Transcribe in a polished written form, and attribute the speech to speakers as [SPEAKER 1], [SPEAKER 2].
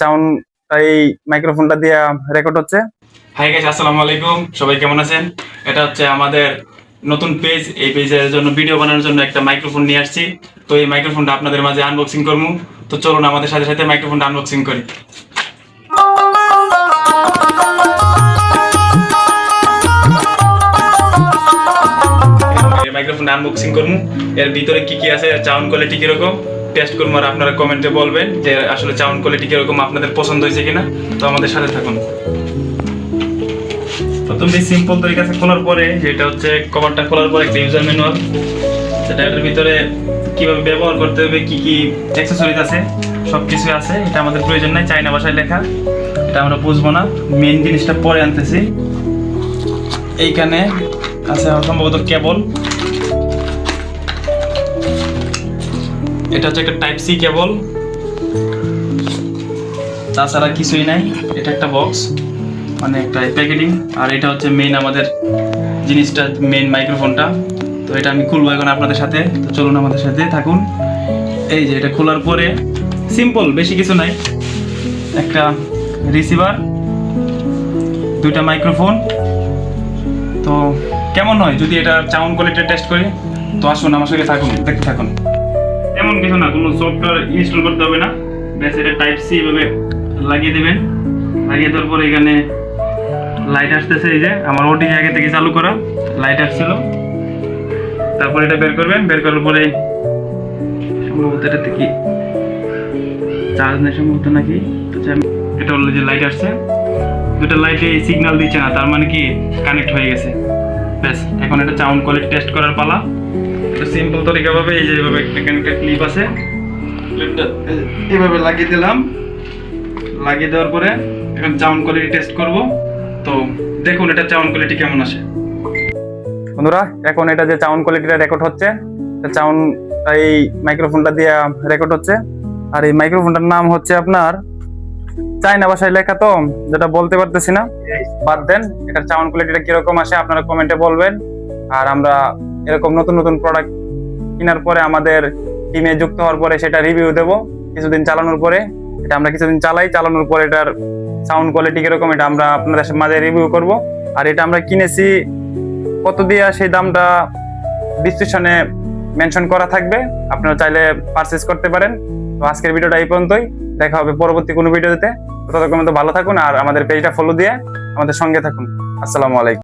[SPEAKER 1] Sound এই মাইক্রোফোনটা দিয়ে রেকর্ড হচ্ছে।
[SPEAKER 2] হাই গাইস, আসসালামু আলাইকুম। সবাই কেমন আছেন? এটা হচ্ছে আমাদের নতুন পেজ। এই পেজের জন্য ভিডিও বানানোর জন্য একটা মাইক্রোফোন নিয়ে আসছি। তো এই মাইক্রোফোনটা আপনাদের মাঝে আনবক্সিং করবো। তো চলুন আমাদের সাথে সাথে মাইক্রোফোনটা আনবক্সিং করি। মাইক্রোফোনটা আনবক্সিং করবো। এর ভিতরে কি কি আছে, সাউন্ড কোয়ালিটি কিরকম টেস্ট করবো, আর আপনারা কমেন্টে বলবেন যে আসলে সাউন্ড কোয়ালিটি কিরকম, আপনাদের পছন্দ হয়েছে কিনা। তো আমাদের সাথে থাকুন। প্রথমে সিম্পল তরিকাতে খোলার পরে, যেটা হচ্ছে কভারটা খোলার পরে একটা ইউজার ম্যানুয়াল, সেটা এটার ভিতরে কিভাবে ব্যবহার করতে হবে, কি কি অ্যাক্সেসরিজ আছে, সব কিছু আছে। এটা আমাদের প্রয়োজন নাই, চাইনা ভাষায় লেখা, এটা আমরা বুঝবো না। মেন জিনিসটা পরে আনতেছি। এইখানে আছে সম্ভবত কেবল, এটা হচ্ছে একটা টাইপ সি কেবল, তাছাড়া কিছুই নাই। এটা একটা বক্স, মানে একটা প্যাকেটিং। আর এটা হচ্ছে মেইন আমাদের জিনিসটা, মেইন মাইক্রোফোনটা। তো এটা আমি খুলবো এখন আপনাদের সাথে। তো চলুন আমাদের সাথে থাকুন। এই যে এটা খোলার পরে সিম্পল, বেশি কিছু নাই। একটা রিসিভার, দুইটা মাইক্রোফোন। তো কেমন হয় যদি এটা সাউন্ড কোয়ালিটি টেস্ট করি? তো আসুন আমার সাথে থাকুন, দেখতে থাকুন। তেমন কিছু না, কোনো সফটওয়্যার ইনস্টল করতে হবে না। ব্যাস এটা টাইপ সি এভাবে লাগিয়ে দেবেন। লাগিয়ে দেওয়ার পরে এখানে লাইট আসতেছে। এই যে আমার ওটি আগে থেকে চালু করা লাইট আসছিল। তারপর এটা বের করবেন। বের করার পরে সম্ভবত এটাতে কি চার্জ নেই সম্ভবত নাকি। এটা হলো যে লাইট আসছে, দুটো লাইটে সিগন্যাল দিচ্ছে না, তার মানে কি কানেক্ট হয়ে গেছে। ব্যাস এখন এটা সাউন্ড কোয়ালিটি টেস্ট করার পালা। এটা সিম্পল তরিকাভাবে এই যে এভাবে একটা ক্লিপ আছে, ক্লিপটা এভাবে লাগিয়ে দিলাম। লাগিয়ে দেওয়ার পরে এখন সাউন্ড কোয়ালিটি টেস্ট করব। তো দেখুন এটা সাউন্ড কোয়ালিটি কেমন আসে।
[SPEAKER 1] বন্ধুরা, এখন এটা যে সাউন্ড কোয়ালিটিটা রেকর্ড হচ্ছে, সাউন্ড এই মাইক্রোফোনটা দিয়ে রেকর্ড হচ্ছে। আর এই মাইক্রোফোনটার নাম হচ্ছে আপনার চাইনা ভাষায় লেখা, তো যেটা বলতে পারতেছি না, বাদ দেন। এটার সাউন্ড কোয়ালিটিটা কিরকম আসে আপনারা কমেন্টে বলবেন। আর আমরা এরকম নতুন নতুন প্রোডাক্ট কেনার পরে আমাদের টিমে যুক্ত হওয়ার পরে সেটা রিভিউ দেবো কিছুদিন চালানোর পরে। এটা আমরা কিছুদিন চালানোর পরে এটার সাউন্ড কোয়ালিটি কিরকম এটা আমরা আপনাদের মাঝে রিভিউ করব। আর এটা আমরা কিনেছি কত দিয়ে, সেই দামটা ডিসক্রিপশনে মেনশন করা থাকবে, আপনারা চাইলে পারচেজ করতে পারেন। তো আজকের ভিডিওটা এই পর্যন্তই, দেখা হবে পরবর্তী কোনো ভিডিওতে। ততক্ষণ ভালো থাকুন আর আমাদের পেজটা ফলো দিয়ে আমাদের সঙ্গে থাকুন। আসসালামু আলাইকুম।